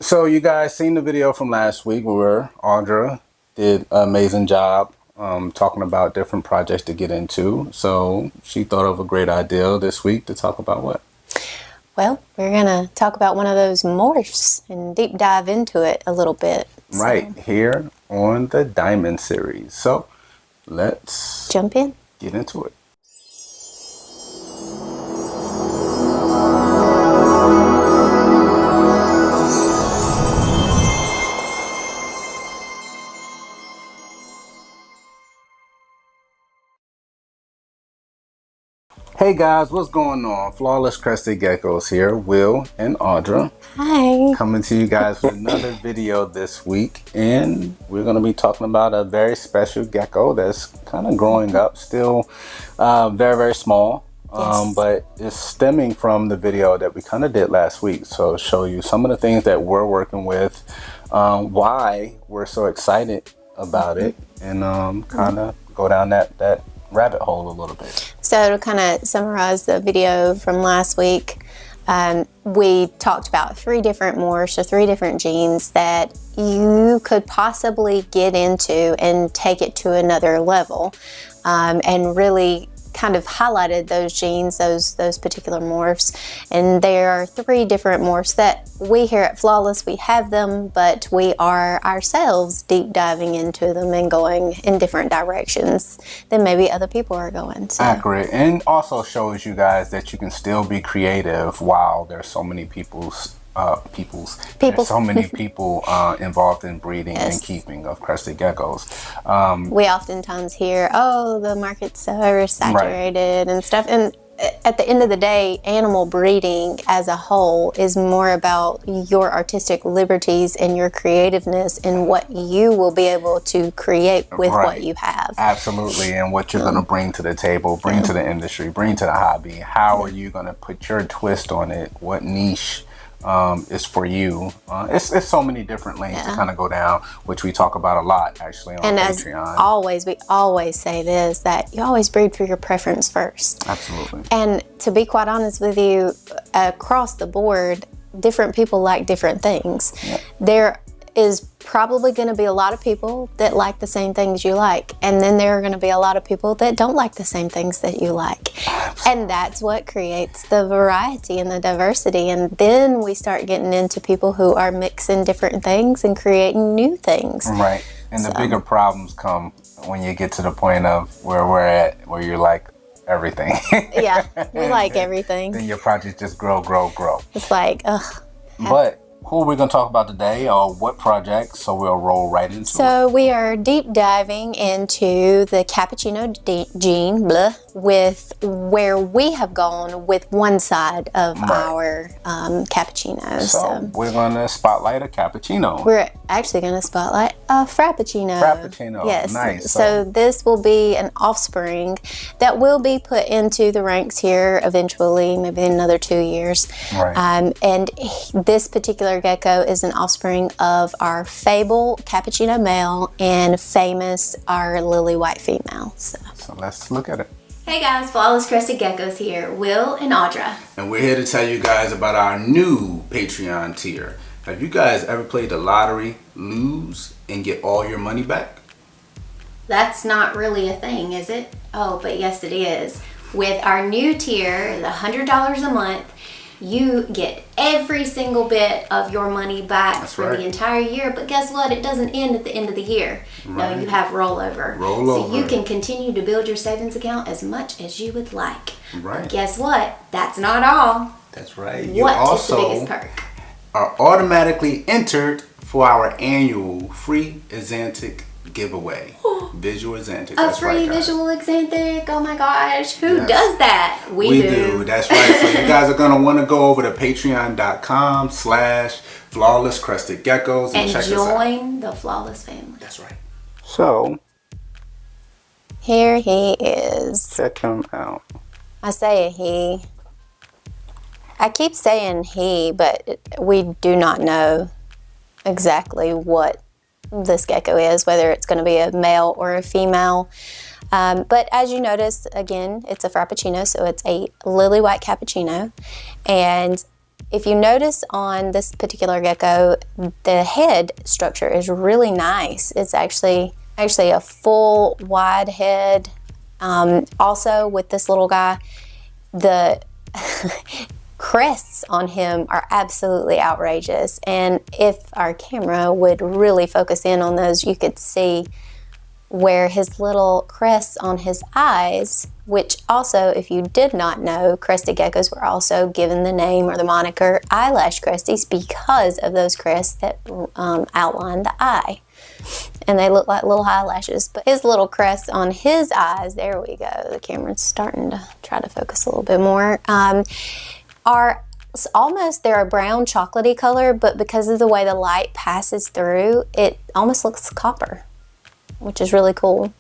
So you guys seen the video from last week where Audra did an amazing job talking about different projects to get into. So she thought of a great idea this week to talk about what? Well, we're going to talk about one of those morphs and deep dive into it a little bit. Right, here on the Diamond series. So let's jump in. Get into it. Hey guys, what's going on? Flawless Crested Geckos here, Will and Audra. Hi. Coming to you guys with another video this week, and we're going to be talking about a very special gecko that's kind of growing up, still very small, Yes. but it's stemming from the video that we kind of did last week. So show you some of the things that we're working with, why we're so excited about it, and kind of go down that rabbit hole a little bit. So to kind of summarize the video from last week, we talked about 3 different morphs or 3 different genes that you could possibly get into and take it to another level, and really kind of highlighted those genes, those particular morphs. And there are 3 different morphs that we here at Flawless, we have them, but we are ourselves deep diving into them and going in different directions than maybe other people are going. So. Accurate, and also shows you guys that you can still be creative while there's so many there's so many people involved in breeding Yes. and keeping of crested geckos. We oftentimes hear, oh, the market's so oversaturated and stuff. And at the end of the day, animal breeding as a whole is more about your artistic liberties and your creativeness and what you will be able to create with what you have. Absolutely, and what you're going to bring to the table, bring to the industry, bring to the hobby. How are you going to put your twist on it? What niche is for you? It's so many different lanes to kind of go down, which we talk about a lot actually on Patreon. As always, we always say this, that you always breed for your preference first. Absolutely. And to be quite honest with you, across the board, different people like different things. Yep. There is probably going to be a lot of people that like the same things you like, and then there are going to be a lot of people that don't like the same things that you like. And that's what creates the variety and the diversity. And then we start getting into people who are mixing different things and creating new things. Right. And the bigger problems come when you get to the point of where we're at, where you're like everything. Yeah, we like everything. Then your projects just grow. It's like, ugh. But who are we going to talk about today, or what projects? So we'll roll right into it. So we are deep diving into the cappuccino gene, with where we have gone with one side of our cappuccino. So we're going to spotlight a cappuccino. We're actually going to spotlight a frappuccino. Frappuccino, yes. Nice. So this will be an offspring that will be put into the ranks here eventually, maybe in another 2 years. Right. And this particular gecko is an offspring of our Fable cappuccino male and Famous our lily white female. So let's look at it. Hey guys, Flawless Crested Geckos here, Will and Audra. And we're here to tell you guys about our new Patreon tier. Have you guys ever played the lottery, lose, and get all your money back? That's not really a thing, is it? Oh, but yes it is. With our new tier, the $100 a month, you get every single bit of your money back for the entire year. But guess what? It doesn't end at the end of the year. Right. No, you have rollover. So you can continue to build your savings account as much as you would like. Right. But guess what? That's not all. That's right. You What also is the biggest perk? Are automatically entered for our annual free Xanthic giveaway. Visual Xanthic. A free visual Xanthic. Oh my gosh. Who does that? We do. That's right. So you guys are going to want to go over to patreon.com/flawless crested geckos and check join the Flawless family. That's right. So here he is. check him out. I say he. I keep saying he, but we do not know exactly what this gecko is, whether it's going to be a male or a female. But as you notice, again, it's a frappuccino, so it's a lily white cappuccino. And if you notice on this particular gecko, the head structure is really nice. It's actually a full wide head. Also with this little guy, the crests on him are absolutely outrageous. And if our camera would really focus in on those, you could see where his little crests on his eyes, which also, if you did not know, crested geckos were also given the name or the moniker eyelash cresties because of those crests that outline the eye. And they look like little eyelashes. But his little crests on his eyes, there we go, the camera's starting to try to focus a little bit more, are almost, they're a brown chocolatey color, but because of the way the light passes through, it almost looks copper, which is really cool.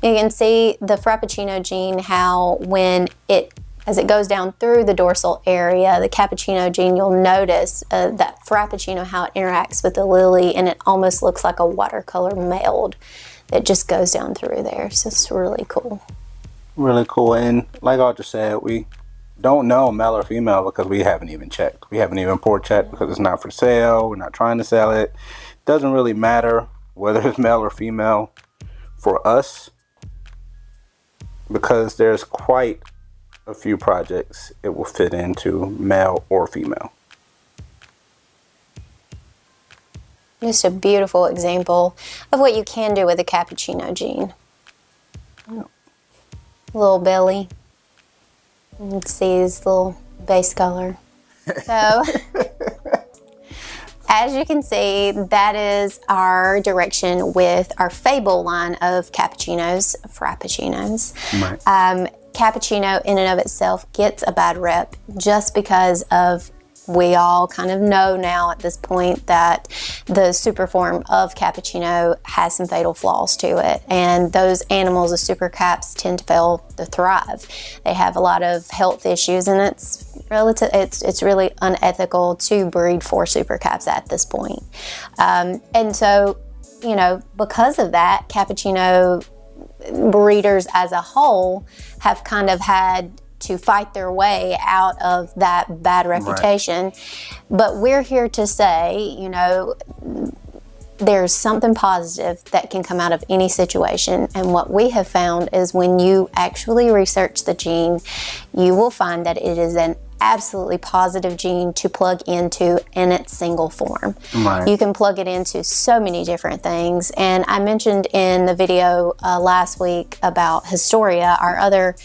You can see the Frappuccino gene, how as it goes down through the dorsal area, the Cappuccino gene, you'll notice that Frappuccino, how it interacts with the lily, and it almost looks like a watercolor meld that just goes down through there. So it's really cool. Really cool. And like Audra said, we don't know male or female because we haven't even checked. We haven't even port checked because it's not for sale. We're not trying to sell it. Doesn't really matter whether it's male or female for us, because there's quite a few projects it will fit into, male or female. Just a beautiful example of what you can do with a Cappuccino gene. Yeah. Little belly. You can see his little base color. So, as you can see, that is our direction with our Fable line of cappuccinos, frappuccinos. Right. Cappuccino in and of itself gets a bad rep just because of, we all kind of know now at this point that the super form of cappuccino has some fatal flaws to it, and those animals, the super caps, tend to fail to thrive. They have a lot of health issues, and it's really unethical to breed for super caps at this point. And so, because of that, cappuccino breeders as a whole have kind of had to fight their way out of that bad reputation. Right. But we're here to say, there's something positive that can come out of any situation. And what we have found is when you actually research the gene, you will find that it is an absolutely positive gene to plug into in its single form. Right. You can plug it into so many different things. And I mentioned in the video last week about Historia, our other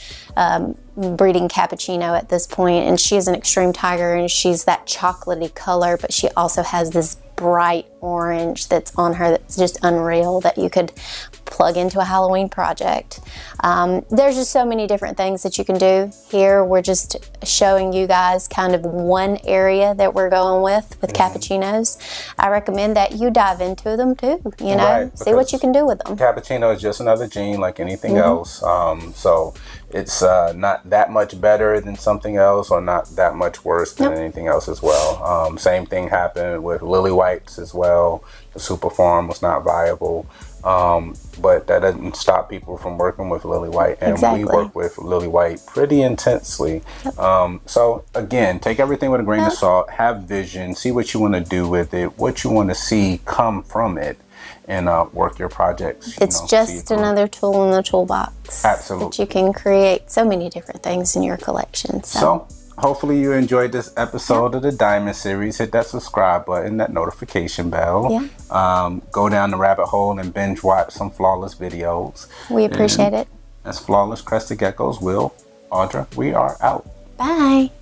breeding cappuccino at this point, and she is an extreme tiger, and she's that chocolatey color, but she also has this bright orange that's on her that's just unreal, that you could plug into a Halloween project. There's just so many different things that you can do. Here we're just showing you guys kind of one area that we're going with cappuccinos. I recommend that you dive into them too, right, see what you can do with them. Cappuccino is just another gene like anything else. So it's not that much better than something else, or not that much worse than anything else as well. Same thing happened with lily whites as well. The super form was not viable. But that doesn't stop people from working with lily white, and we work with lily white pretty intensely. So again, take everything with a grain of salt, have vision, see what you want to do with it, what you want to see come from it, and work your projects. It's just another tool in the toolbox. Absolutely. That you can create so many different things in your collection. So hopefully you enjoyed this episode of the Diamond Series. Hit that subscribe button, that notification bell. Go down the rabbit hole and binge watch some flawless videos. We appreciate it. That's Flawless Crested Geckos. Will, Audra, we are out. Bye.